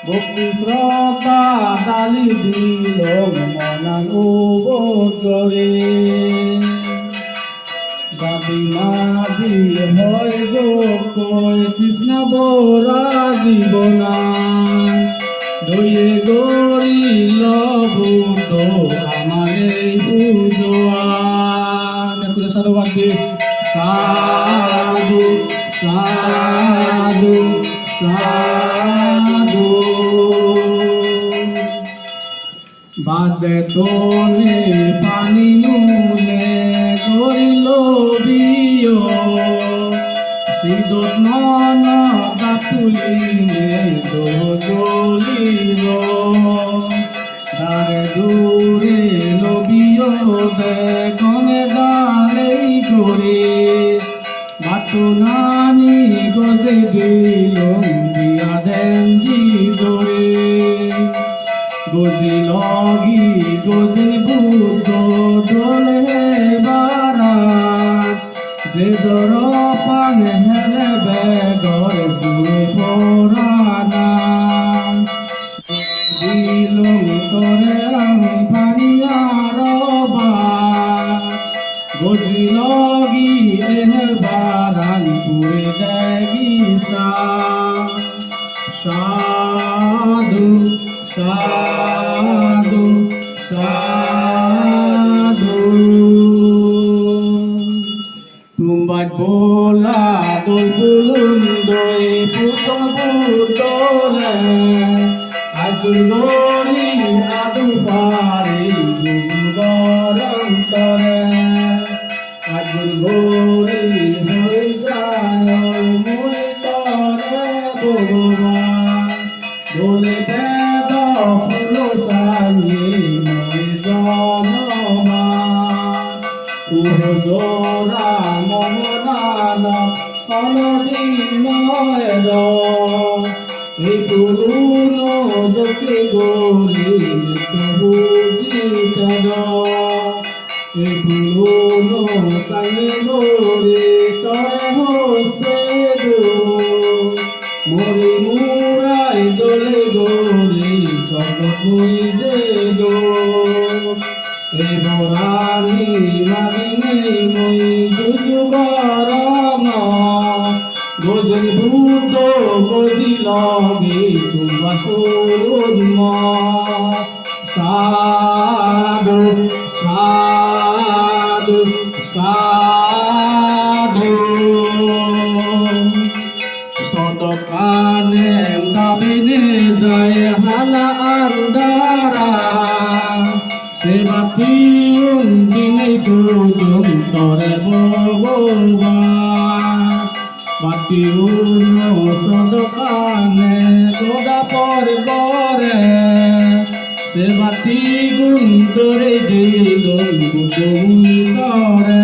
ভক্তি শ্রদ্ধা ডালি দিল মনান করে দাবি মাঝি হয় কয় কৃষ্ণ বরা জীবনা দইয়ে গরিল বুদ্ধ আমার এই পুজোয়ান সাধুবাদ দিয়ে সাধু সাধু সাধু বাদে তোনে পানি নুনে করিল বিয় সিদ্ধ নন দাতুলিনে দোজলিল দারে দূরে লবিয় বেগনে দাঁড়েই করে বাতু নানি গজে বিলম দিয়া দেন জিদরে গজি লগি গজি বুদ্ধ দোলে বারাত যে দর পানে হেলে বেগর দুয়ে পরানা দিলম তরে আমি পানিয়ার বাত গজি লগি এহে বারান পুরে দেগি সাধু সাধু সাধু তুম্বাজ বোলা দোল ফুলুন দই পুতম পুতরে আজুল গরি আদু পারি দুর্গরন্তরে আজুল গরি হয়ে যায় মুই তরে ভগবান দোলে বেদ ফুল সাইয়ে মই জনমা তুহ জোড়া মমনান অনদিনয় এই তুলুন যতে গরি বুঝিত এই তুলুন সাইয়ে গরি তরে হস্তে মরি মুরাই দোলে গরি সবকুই যে গো এই বরানি মাগিনে মই দুজু গরম গোজন ভূত গজি লগে তোমা করুম সাধু সাধু সাধু সদকানে দাবিনে যায় হালা আন্দারা সেবাতি দিনে পর্যন্তরে ভগবান বাতি সদকানে গোদা পর করে সেবাতি গুন্তরে দিল বুঝুই করে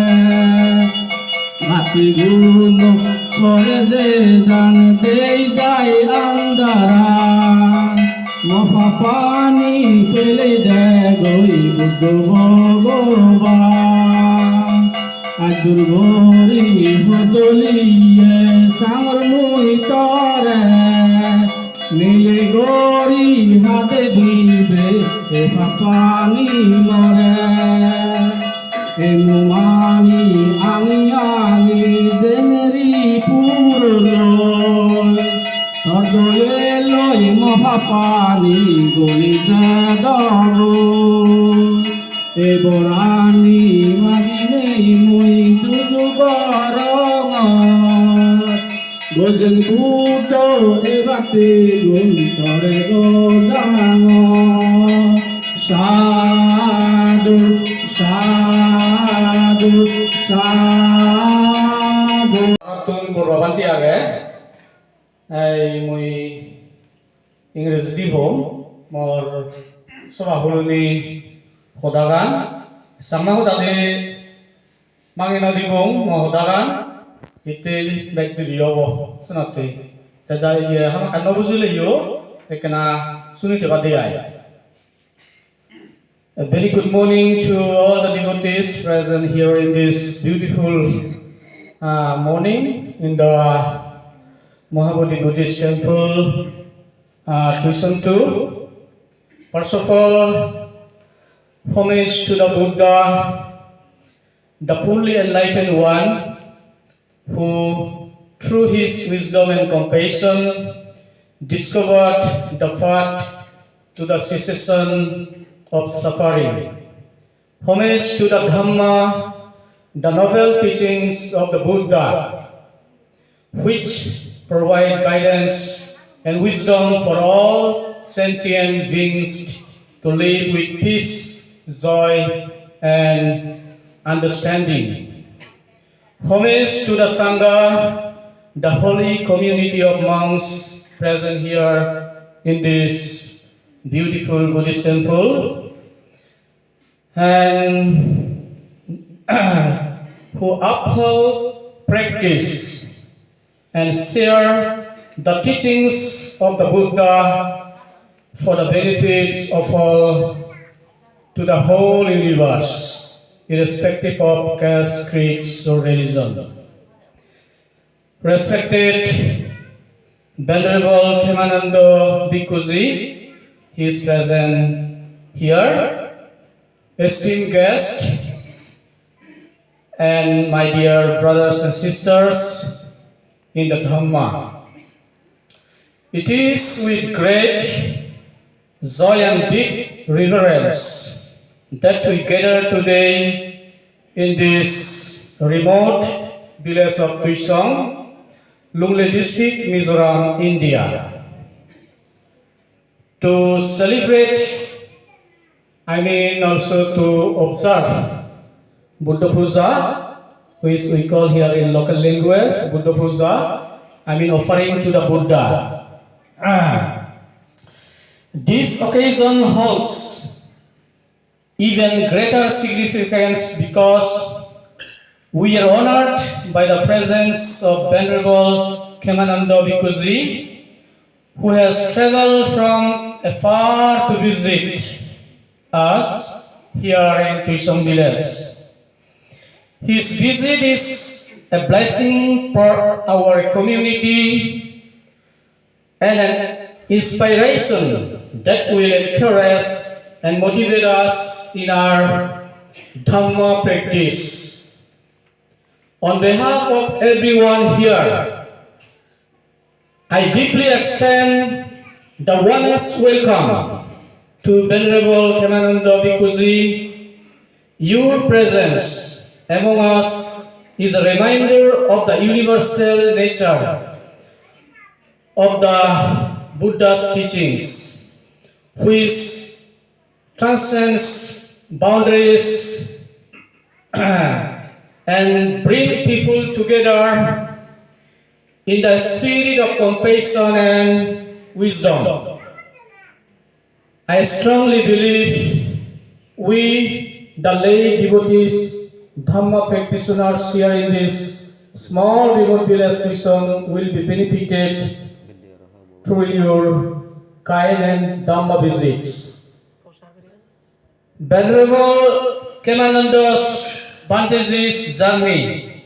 বাতি গুণ করে যে জানতে যায় আন্দারা মফা পানি পেলে যায় গই বুদ্ধ ভগবান আজুর গরি হজলিয়ে সামর মুই তরে নীলে গরি হাতে দিবে Epapani more Emumani angi jeneri puruloi Tadoleloi mohapani golita daru Eborani magine mui tujubaronga Gojen budo ebate guntore godango Sadhu, sadhu, sadhu. Tun kurbanti age, ay mui English di home, mor soba huluni hodagan, sama hodade mangina di home, mo hodagan, itu baik di yowo, senati. Jadi ya, hama kan nobuzule yo, ekena suni tebadiyai. A very good morning to all the devotees present here in this beautiful morning in the Mahabodhi Buddhist Temple, Tuition 2. First of all, homage to the Buddha, the fully enlightened one, who through his wisdom and compassion discovered the path to the cessation of suffering. Homage to the Dhamma, the noble teachings of the Buddha, which provide guidance and wisdom for all sentient beings to live with peace, joy, and understanding. Homage to the Sangha, the holy community of monks present here in this beautiful Buddhist temple, and who uphold, practice, and share the teachings of the Buddha for the benefits of all to the whole universe, irrespective of caste, creed, or religion. Respected Venerable Kemanando Bhikkhuji, he is present here. Esteemed guests, and my dear brothers and sisters in the Dhamma. It is with great joy and deep reverence that we gather today in this remote village of Tuisong, Lunglei District, Mizoram, India, to celebrate, also to observe Buddha puja, which we call here in local language Buddha puja, offering to the Buddha. This occasion holds even greater significance because we are honored by the presence of Venerable Kemanando Bhikkhuji, who has traveled from afar to visit us here in Tuisong village. His visit is a blessing for our community and an inspiration that will encourage and motivate us in our Dhamma practice. On behalf of everyone here, I deeply extend the warmest welcome to Venerable Kemanando Bhikkhuji. Your presence among us is a reminder of the universal nature of the Buddha's teachings, which transcends boundaries and bring people together in the spirit of compassion and wisdom. I strongly believe we, the lay devotees, Dhamma practitioners here in this small remote village mission will be benefited through your kind and Dhamma visits. Venerable Kemanando's Bhanteji's journey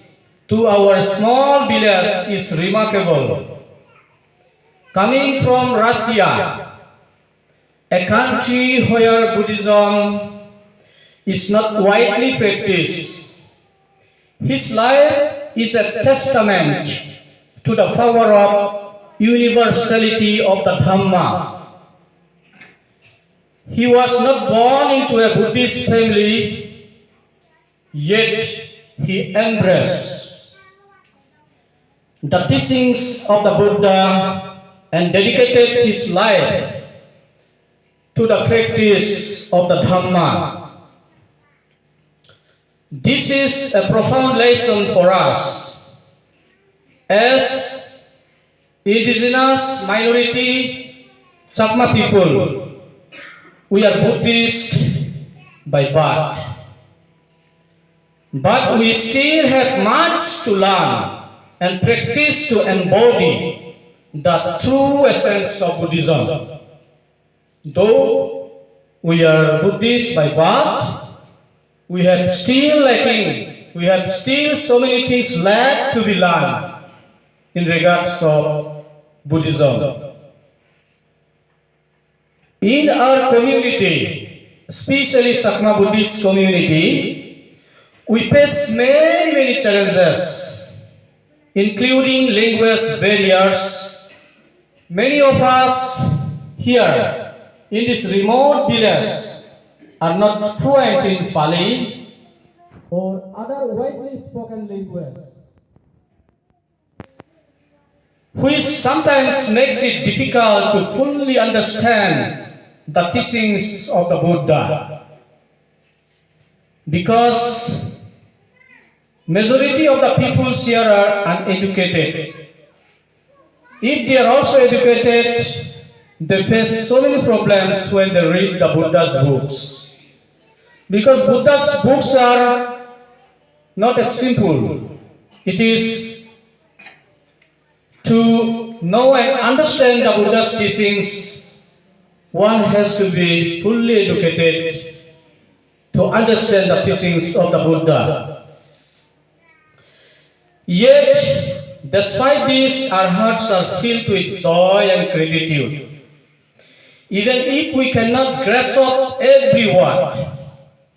to our small village is remarkable. Coming from Russia, a country where Buddhism is not widely practiced. His life is a testament to the power of universality of the Dhamma. He was not born into a Buddhist family, yet he embraced the teachings of the Buddha and dedicated his life to the practice of the Dhamma. This is a profound lesson for us. As indigenous minority Chakma people, we are Buddhist by birth. But we still have much to learn and practice to embody the true essence of Buddhism. Though we are Buddhist by birth, we have still so many things left to be learned in regards of Buddhism. In our community, especially Sakma Buddhist community, we face many challenges, including language barriers. Many of us here in this remote village are not fluent in Pali or other widely spoken language, which sometimes makes it difficult to fully understand the teachings of the Buddha. Because majority of the people here are uneducated. If they are also educated, they face so many problems when they read the Buddha's books. Because Buddha's books are not as simple. It is to know and understand the Buddha's teachings, one has to be fully educated to understand the teachings of the Buddha. Yet, despite this, our hearts are filled with joy and gratitude. Even if we cannot grasp every word,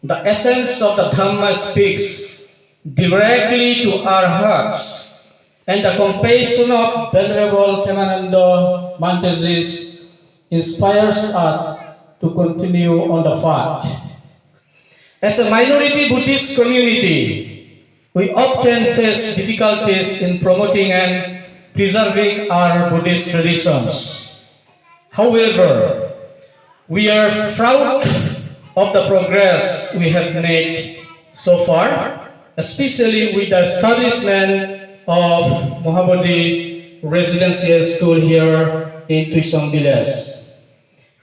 the essence of the Dhamma speaks directly to our hearts, and the compassion of Venerable Kemananda Mantesis inspires us to continue on the path. As a minority Buddhist community, we often face difficulties in promoting and preserving our Buddhist traditions. However, we are proud of the progress we have made so far, especially with the establishment of Mahabodhi Residential School here in Tuisong Village.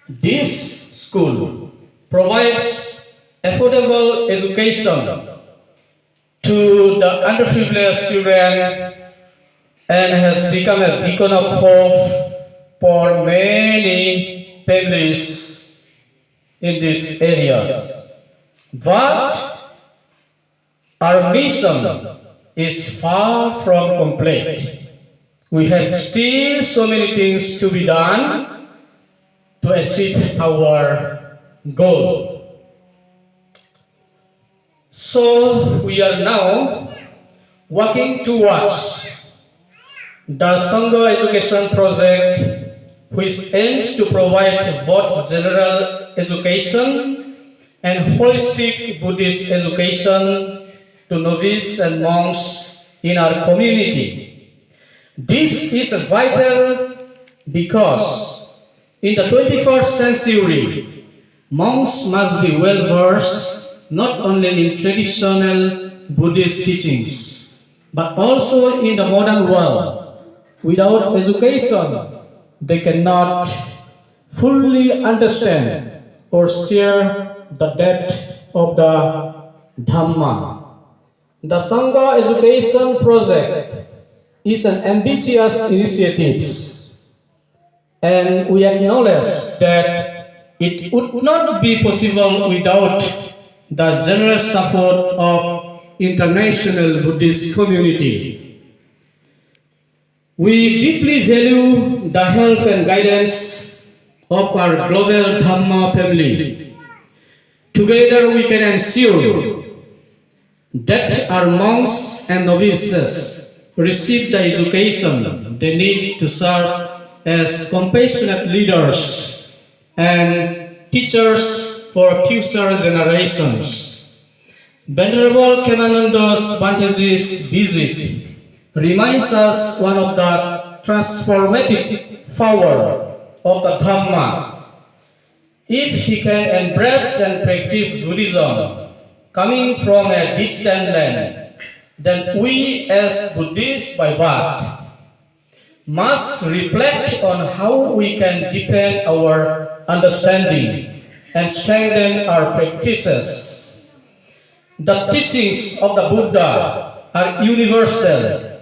This school provides affordable education to the underprivileged children and has become a beacon of hope for many families in these areas. But our mission is far from complete. We have still so many things to be done to achieve our goal. So we are now working towards the Sangha Education Project, which aims to provide both general education and holistic Buddhist education to novices and monks in our community. This is vital because in the 21st century, monks must be well versed not only in traditional Buddhist teachings, but also in the modern world. Without education, they cannot fully understand or share the depth of the Dhamma. The Sangha Education Project is an ambitious initiative, and we acknowledge that it would not be possible without the generous support of international Buddhist community. We deeply value the help and guidance of our global Dhamma family. Together we can ensure that our monks and novices receive the education they need to serve as compassionate leaders and teachers for future generations. Venerable Kemananda's Bhanteji's visit reminds us one of the transformative power of the Dhamma. If he can embrace and practice Buddhism coming from a distant land, then we as Buddhists by birth must reflect on how we can deepen our understanding and strengthen our practices. The teachings of the Buddha are universal,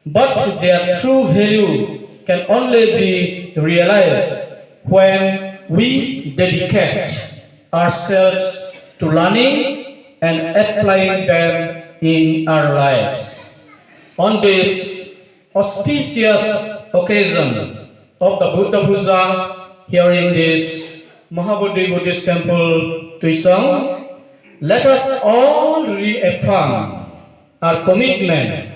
but their true value can only be realized when we dedicate ourselves to learning and applying them in our lives. On this auspicious occasion of the Buddha Puja here in this Mahabodhi Buddhist Temple, Tuisong, let us all reaffirm our commitment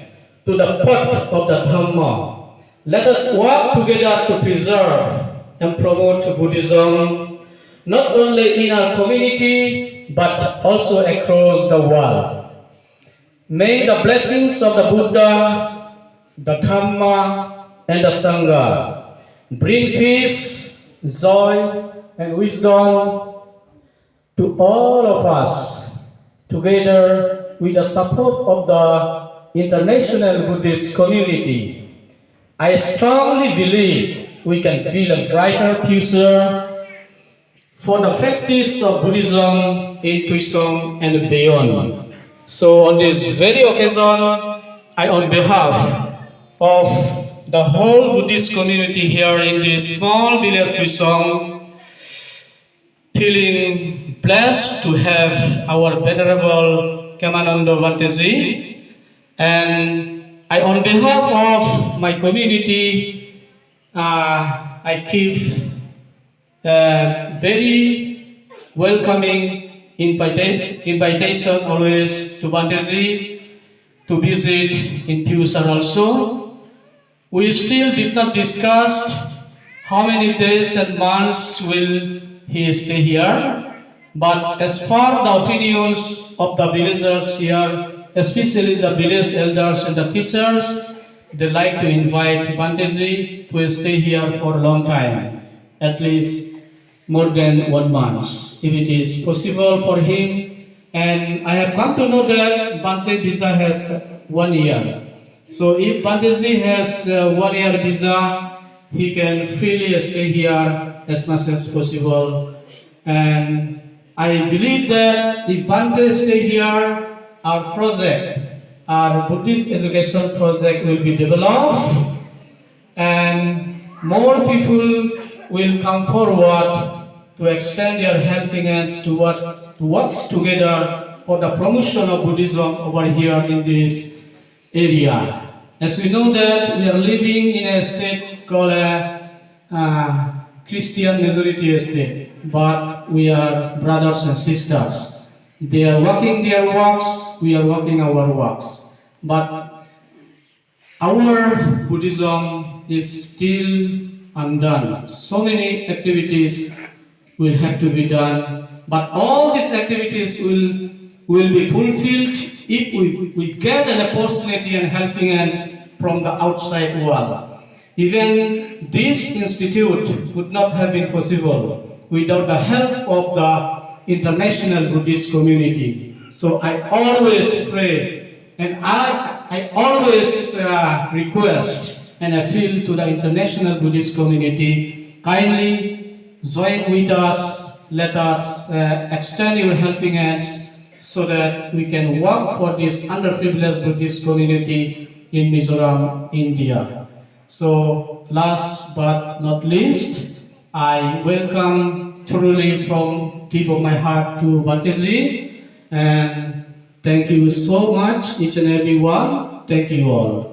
to the path of the Dhamma. Let us work together to preserve and promote Buddhism, not only in our community, but also across the world. May the blessings of the Buddha, the Dhamma, and the Sangha bring peace, joy, and wisdom to all of us, together with the support of the international Buddhist community. I strongly believe we can build a brighter future for the practice of Buddhism in Tuisong and beyond. So on this very occasion, I on behalf of the whole Buddhist community here in this small village Tuisong, feeling blessed to have our Venerable Kemananda Bhanteji, and I, on behalf of my community, I give a very welcoming invitation always to Bhanteji to visit in future also. We still did not discuss how many days and months will he stay here, but as far the opinions of the villagers here, especially the village elders and the teachers, they like to invite Bhanteji to stay here for a long time, at least more than 1 month, if it is possible for him. And I have come to know that Bhante visa has 1 year. So if Bhanteji has 1 year visa, he can freely stay here as much as possible. And I believe that if Bhante stay here, our project, our Buddhist education project will be developed, and more people will come forward to extend their helping hands to work together for the promotion of Buddhism over here in this area. As we know that we are living in a state called a Christian majority state, but we are brothers and sisters. They are working their works, we are working our works. But our Buddhism is still undone. So many activities will have to be done, but all these activities will be fulfilled if we get an opportunity and helping hands from the outside world. Even this institute would not have been possible without the help of the international Buddhist community. So I always pray and I always request and appeal to the international Buddhist community, kindly join with us, let us extend your helping hands so that we can work for this underprivileged Buddhist community in Mizoram, India. So last but not least, I welcome truly from deep of my heart to Bhanteji, and thank you so much each and every one. Thank you all.